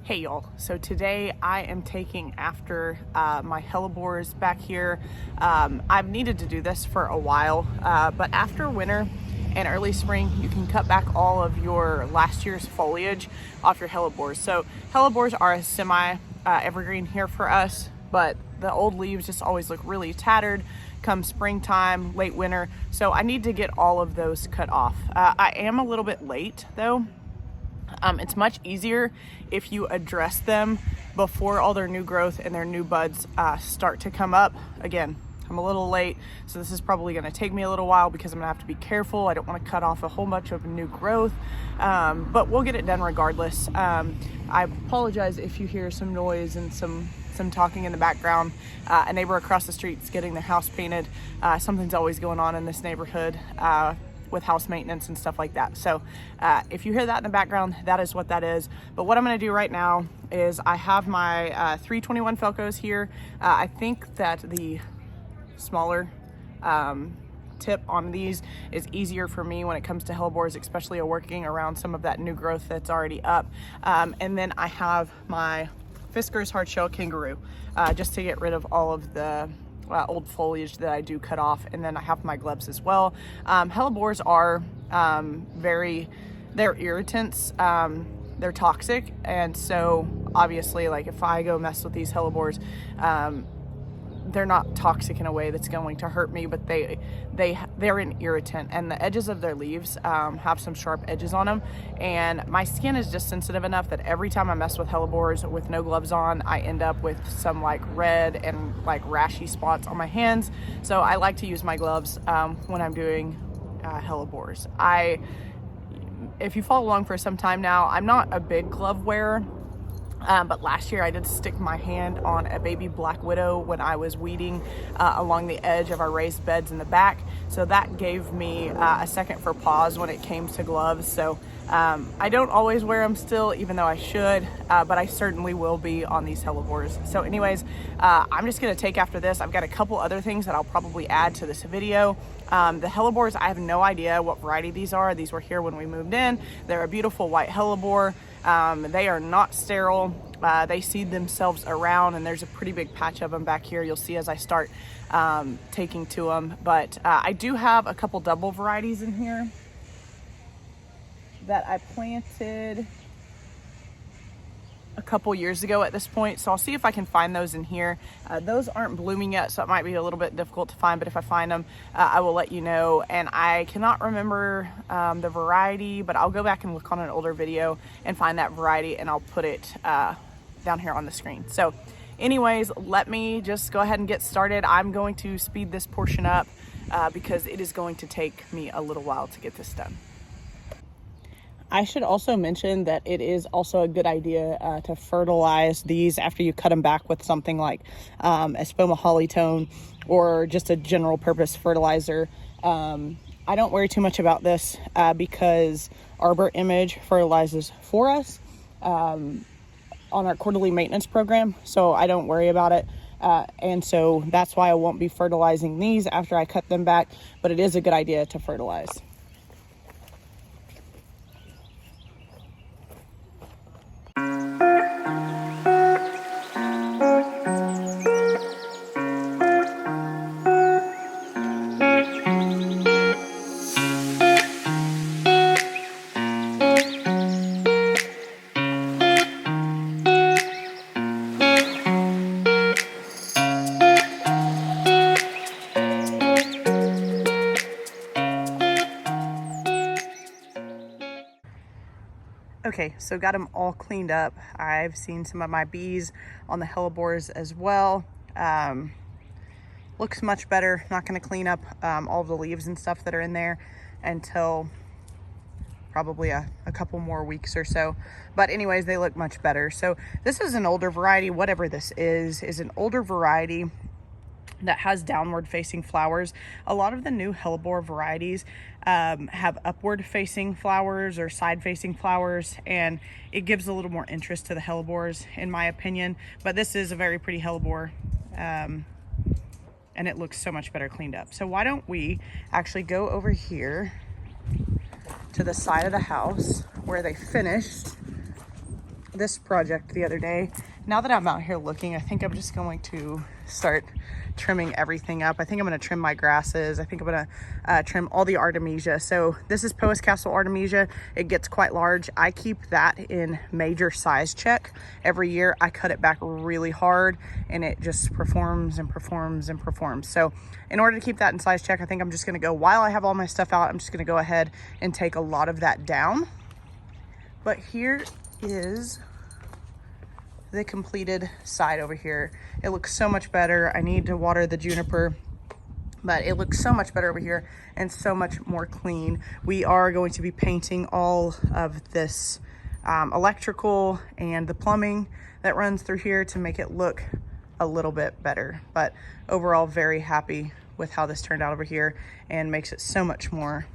Hey y'all, so today I am taking after my hellebores back here. I've needed to do this for a while, but after winter and early spring, you can cut back all of your last year's foliage off your hellebores. So hellebores are a semi evergreen here for us, but the old leaves just always look really tattered come springtime, late winter. So I need to get all of those cut off. I am a little bit late though. It's much easier if you address them before all their new growth and their new buds start to come up. Again, I'm a little late, so this is probably going to take me a little while because I'm going to have to be careful. I don't want to cut off a whole bunch of new growth, but we'll get it done regardless. I apologize if you hear some noise and some talking in the background. A neighbor across the street is getting their house painted. Something's always going on in this neighborhood with house maintenance and stuff like that. So if you hear that in the background, that is what that is. But what I'm going to do right now is I have my 321 Felcos here. I think that the smaller tip on these is easier for me when it comes to hellebores, especially working around some of that new growth that's already up. And then I have my Fisker's Hardshell Kangaroo just to get rid of all of the old foliage that I do cut off. And then I have my gloves as well. Hellebores are they're irritants, they're toxic, and so obviously like if I go mess with these hellebores, they're not toxic in a way that's going to hurt me, but they're an irritant, and the edges of their leaves have some sharp edges on them, and my skin is just sensitive enough that every time I mess with hellebores with no gloves on, I end up with some like red and like rashy spots on my hands. So I like to use my gloves when I'm doing hellebores. If you follow along for some time now, I'm not a big glove wearer. But last year I did stick my hand on a baby black widow when I was weeding along the edge of our raised beds in the back. So that gave me a second for pause when it came to gloves. So I don't always wear them still, even though I should, but I certainly will be on these hellebores. So anyways, I'm just gonna take after this. I've got a couple other things that I'll probably add to this video. The hellebores, I have no idea what variety these are. These were here when we moved in. They're a beautiful white hellebore. They are not sterile. They seed themselves around, and there's a pretty big patch of them back here. You'll see as I start taking to them. But I do have a couple double varieties in here that I planted a couple years ago at this point, so I'll see if I can find those in here. Those aren't blooming yet, so it might be a little bit difficult to find, but if I find them, I will let you know. And I cannot remember the variety, but I'll go back and look on an older video and find that variety, and I'll put it down here on the screen. So anyways, let me just go ahead and get started. I'm going to speed this portion up because it is going to take me a little while to get this done. I should also mention that it is also a good idea to fertilize these after you cut them back with something like Espoma Hollytone or just a general purpose fertilizer. I don't worry too much about this because Arbor Image fertilizes for us on our quarterly maintenance program, so I don't worry about it. And so that's why I won't be fertilizing these after I cut them back, but it is a good idea to fertilize. Okay, so got them all cleaned up. I've seen some of my bees on the hellebores as well. Looks much better. Not going to clean up all the leaves and stuff that are in there until probably a couple more weeks or so. But anyways, they look much better. So this is an older variety. Whatever this is an older variety that has downward facing flowers. A lot of the new hellebore varieties have upward facing flowers or side facing flowers, and it gives a little more interest to the hellebores in my opinion. But this is a very pretty hellebore and it looks so much better cleaned up. So why don't we actually go over here to the side of the house where they finished this project the other day. Now that I'm out here looking, I think I'm just going to start trimming everything up. I think I'm going to trim my grasses. I think I'm going to trim all the artemisia. So this is Poas Castle artemisia. It gets quite large. I keep that in major size check. Every year I cut it back really hard and it just performs and performs and performs. So in order to keep that in size check, I think I'm just going to go, while I have all my stuff out, I'm just going to go ahead and take a lot of that down. But here is the completed side over here. It looks so much better. I need to water the juniper, but it looks so much better over here and so much more clean. We are going to be painting all of this electrical and the plumbing that runs through here to make it look a little bit better. But overall, very happy with how this turned out over here and makes it so much more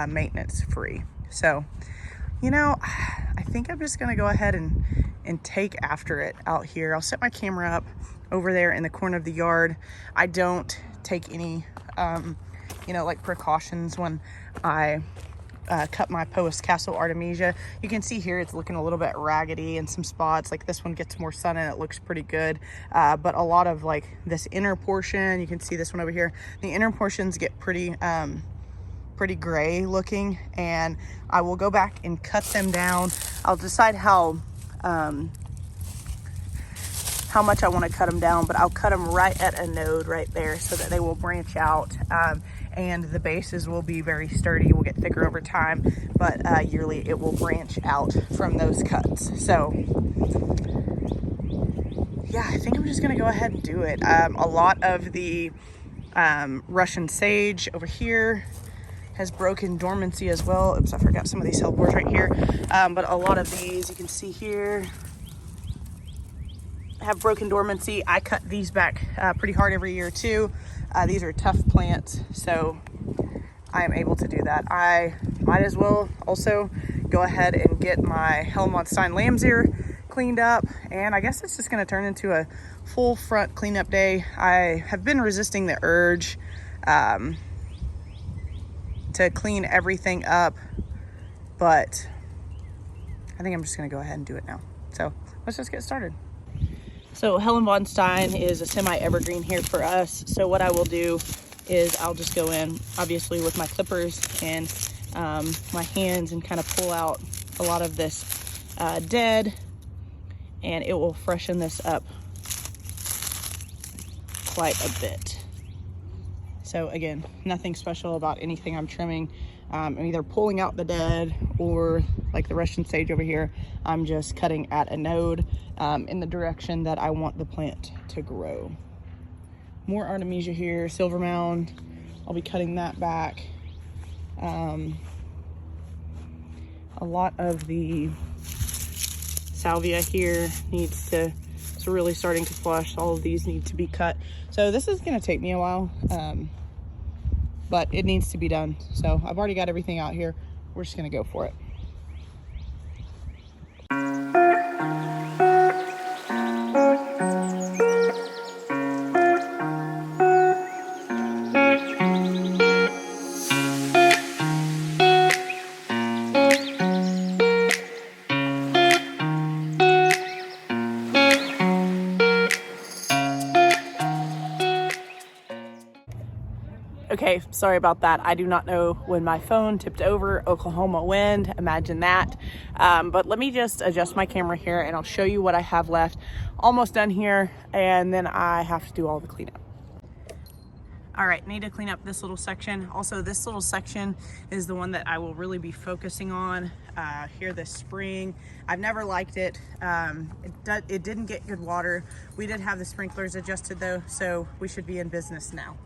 maintenance free. So, you know, I think I'm just gonna go ahead and take after it out here. I'll set my camera up over there in the corner of the yard. I don't take any, you know, like precautions when I cut my Poas Castle artemisia. You can see here it's looking a little bit raggedy in some spots. Like this one gets more sun and it looks pretty good. But a lot of like this inner portion, you can see this one over here, the inner portions get pretty gray looking, and I will go back and cut them down. I'll decide how much I want to cut them down, but I'll cut them right at a node right there so that they will branch out, and the bases will be very sturdy, will get thicker over time, but yearly it will branch out from those cuts. So yeah, I think I'm just gonna go ahead and do it. A lot of the Russian sage over here has broken dormancy as well. Oops, I forgot some of these hellebores right here. But a lot of these, you can see here, have broken dormancy. I cut these back pretty hard every year too. These are tough plants, so I am able to do that. I might as well also go ahead and get my Hellemonstein lamb's ear cleaned up, and I guess it's just gonna turn into a full front cleanup day. I have been resisting the urge to clean everything up, but I think I'm just gonna go ahead and do it now. So let's just get started. So Hellebore is a semi-evergreen here for us. So what I will do is I'll just go in, obviously with my clippers and my hands, and kind of pull out a lot of this dead, and it will freshen this up quite a bit. So again, nothing special about anything I'm trimming. I'm either pulling out the dead, or like the Russian sage over here, I'm just cutting at a node in the direction that I want the plant to grow. More artemisia here, silver mound. I'll be cutting that back. A lot of the salvia here needs to, it's really starting to flush. All of these need to be cut. So this is gonna take me a while. But it needs to be done. So I've already got everything out here. We're just gonna go for it. Okay, sorry about that. I do not know when my phone tipped over. Oklahoma wind, imagine that. But let me just adjust my camera here and I'll show you what I have left. Almost done here, and then I have to do all the cleanup. All right, need to clean up this little section. Also, this little section is the one that I will really be focusing on here this spring. I've never liked it. It didn't get good water. We did have the sprinklers adjusted though, so we should be in business now.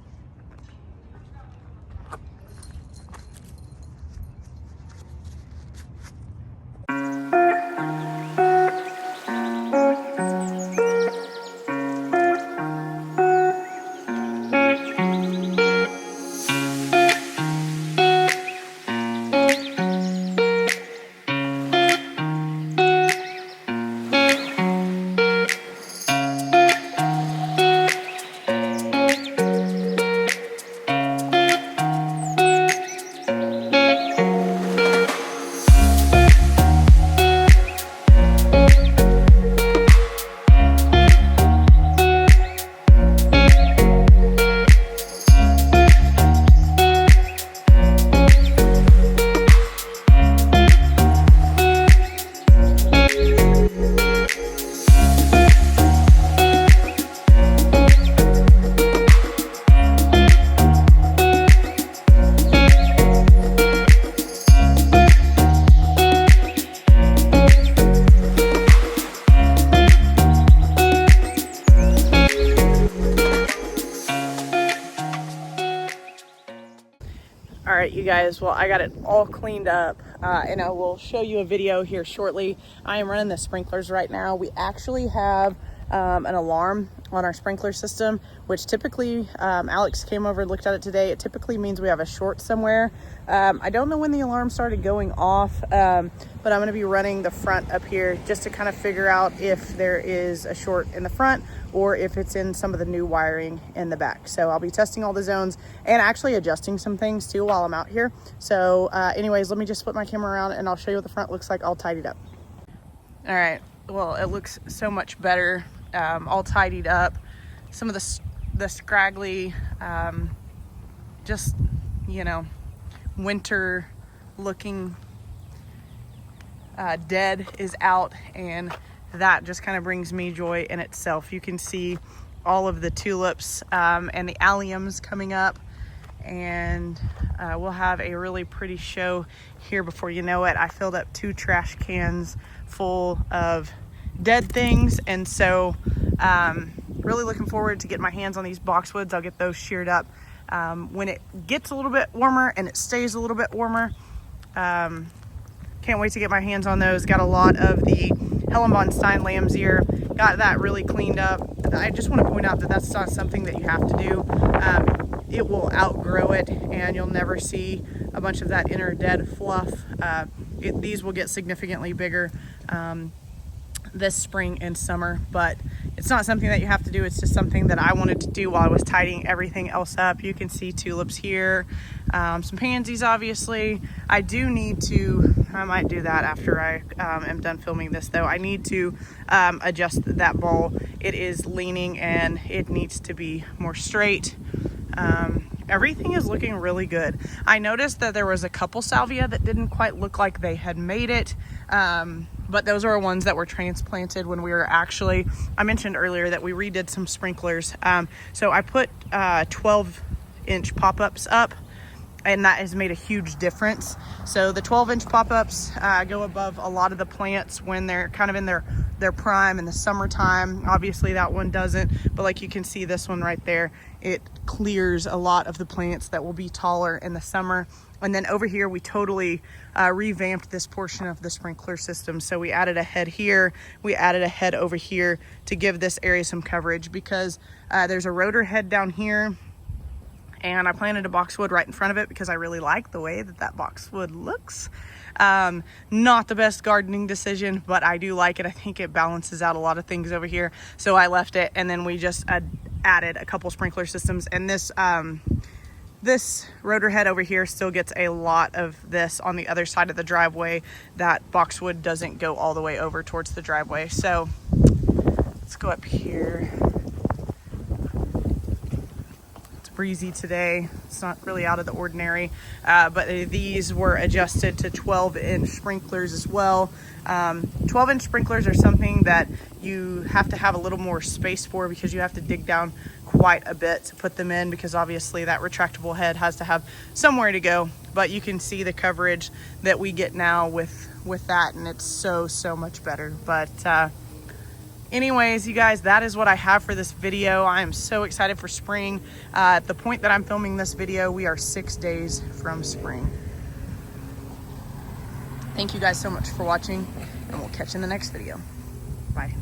you guys, well, I got it all cleaned up and I will show you a video here shortly. I am running the sprinklers right now. We actually have an alarm on our sprinkler system, which typically, Alex came over and looked at it today. It typically means we have a short somewhere. I don't know when the alarm started going off, but I'm going to be running the front up here just to kind of figure out if there is a short in the front or if it's in some of the new wiring in the back. So I'll be testing all the zones and actually adjusting some things too while I'm out here. So anyways, let me just flip my camera around and I'll show you what the front looks like all tidied up. All right, well, it looks so much better, all tidied up. Some of the scraggly, just, you know, winter looking dead is out, and that just kind of brings me joy in itself. You can see all of the tulips and the alliums coming up, and we'll have a really pretty show here before you know it. I filled up 2 trash cans full of dead things, and so really looking forward to getting my hands on these boxwoods. I'll get those sheared up when it gets a little bit warmer and it stays a little bit warmer. Can't wait to get my hands on those. Got a lot of the Hellebore lamb's ear. Got that really cleaned up. I just want to point out that that's not something that you have to do. It will outgrow it, and you'll never see a bunch of that inner dead fluff. These will get significantly bigger this spring and summer, but it's not something that you have to do. It's just something that I wanted to do while I was tidying everything else up. You can see tulips here, some pansies obviously. I might do that after I am done filming this though. I need to adjust that bowl. It is leaning and it needs to be more straight. Everything is looking really good. I noticed that there was a couple salvia that didn't quite look like they had made it. But those are ones that were transplanted when we were I mentioned earlier that we redid some sprinklers. So I put 12-inch pop-ups up, and that has made a huge difference. So the 12-inch pop-ups go above a lot of the plants when they're kind of in their prime in the summertime. Obviously that one doesn't, but like you can see this one right there, it clears a lot of the plants that will be taller in the summer. And then over here, we totally revamped this portion of the sprinkler system. So we added a head here, we added a head over here to give this area some coverage, because there's a rotor head down here, and I planted a boxwood right in front of it because I really like the way that boxwood looks. Not the best gardening decision, but I do like it. I think it balances out a lot of things over here. So I left it, and then we just added a couple sprinkler systems, and this rotor head over here still gets a lot of this on the other side of the driveway. That boxwood doesn't go all the way over towards the driveway. So let's go up here. It's breezy today. It's not really out of the ordinary, but these were adjusted to 12-inch sprinklers as well. 12-inch sprinklers are something that you have to have a little more space for, because you have to dig down quite a bit to put them in, because obviously that retractable head has to have somewhere to go. But you can see the coverage that we get now with that, and it's so much better. But anyways, you guys, that is what I have for this video. I am so excited for spring. At the point that I'm filming this video, we are 6 days from spring. Thank you guys so much for watching, and we'll catch you in the next video. Bye.